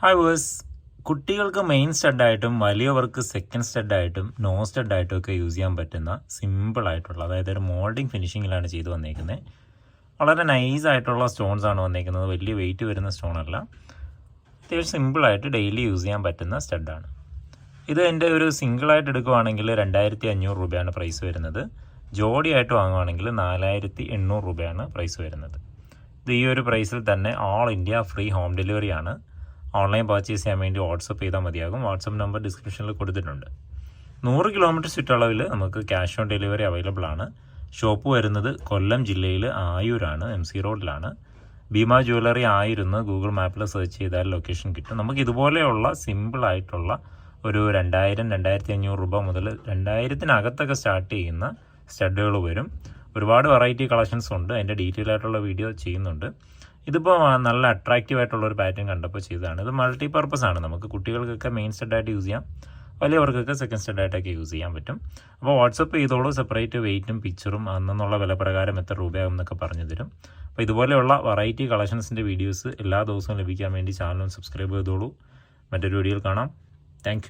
Hi verse, കുട്ടികൾക്ക് main സ്റ്റഡായിട്ടും വലിയവർക്ക് second സ്റ്റഡായിട്ടും no സ്റ്റഡായിട്ടും ഒക്കെ use ചെയ്യാൻ പറ്റുന്ന സിമ്പിളായിട്ടുള്ള, അതായത് ഒരു മോൾഡിങ് ഫിനിഷിങ്ങിലാണ് ചെയ്ത് വന്നേക്കുന്നത്. വളരെ നൈസ് ആയിട്ടുള്ള സ്റ്റോൺസ് ആണ് വന്നേക്കുന്നത്. വലിയ വെയിറ്റ് വരുന്ന സ്റ്റോണല്ല, അത്യാവശ്യം സിമ്പിളായിട്ട് ഡെയിലി യൂസ് ചെയ്യാൻ പറ്റുന്ന സ്റ്റഡാണ് ഇത്. എൻ്റെ ഒരു സിംഗിളായിട്ട് എടുക്കുവാണെങ്കിൽ 2500 രൂപയാണ് പ്രൈസ് വരുന്നത്. ജോഡിയായിട്ട് വാങ്ങുവാണെങ്കിൽ 4800 രൂപയാണ് പ്രൈസ് വരുന്നത്. ഇത് ഈ ഒരു പ്രൈസിൽ തന്നെ ഓൾ ഇന്ത്യ ഫ്രീ ഹോം ഡെലിവറിയാണ്. ഓൺലൈൻ പർച്ചേസ് ചെയ്യാൻ വേണ്ടി വാട്സപ്പ് ചെയ്താൽ മതിയാകും. വാട്സപ്പ് നമ്പർ ഡിസ്ക്രിപ്ഷനിൽ കൊടുത്തിട്ടുണ്ട്. 100 കിലോമീറ്റർ ചുറ്റളവിൽ നമുക്ക് ക്യാഷ് ഓൺ ഡെലിവറി അവൈലബിൾ ആണ്. ഷോപ്പ് വരുന്നത് കൊല്ലം ജില്ലയിൽ ആയൂരാണ്, MC റോഡിലാണ്. ഭീമ ജ്വല്ലറി ആയൂരെന്ന് ഗൂഗിൾ മാപ്പിൽ സെർച്ച് ചെയ്താൽ ലൊക്കേഷൻ കിട്ടും. നമുക്ക് ഇതുപോലെയുള്ള സിമ്പിളായിട്ടുള്ള ഒരു 2000-2500 രൂപ മുതൽ 2000-നകത്തൊക്കെ സ്റ്റാർട്ട് ചെയ്യുന്ന സ്റ്റഡുകൾ വരും. ഒരുപാട് വെറൈറ്റി കളക്ഷൻസ് ഉണ്ട്. അതിൻ്റെ ഡീറ്റെയിൽ ആയിട്ടുള്ള വീഡിയോ ചെയ്യുന്നുണ്ട്. ഇതിപ്പോൾ നല്ല അട്രാക്റ്റീവ് ആയിട്ടുള്ളൊരു പാറ്റേൺ കണ്ടപ്പോൾ ചെയ്തതാണ്. ഇത് മൾട്ടി പർപ്പസ് ആണ്. നമുക്ക് കുട്ടികൾക്കൊക്കെ മെയിൻ സ്റ്റഡായിട്ട് യൂസ് ചെയ്യാം, വലിയവർക്കൊക്കെ സെക്കൻഡ് സ്റ്റഡായിട്ടൊക്കെ യൂസ് ചെയ്യാൻ പറ്റും. അപ്പോൾ വാട്സപ്പ് ചെയ്തോളൂ. സെപ്പറേറ്റ് വെയിറ്റും പിക്ചറും അന്നുള്ള വില പ്രകാരം എത്ര രൂപയാകും എന്നൊക്കെ പറഞ്ഞു തരും. അപ്പോൾ ഇതുപോലെയുള്ള വെറൈറ്റി കളക്ഷൻസിൻ്റെ വീഡിയോസ് എല്ലാ ദിവസവും ലഭിക്കാൻ വേണ്ടി ചാനൽ സബ്സ്ക്രൈബ് ചെയ്തോളൂ. മറ്റൊരു വീഡിയോയിൽ കാണാം. താങ്ക്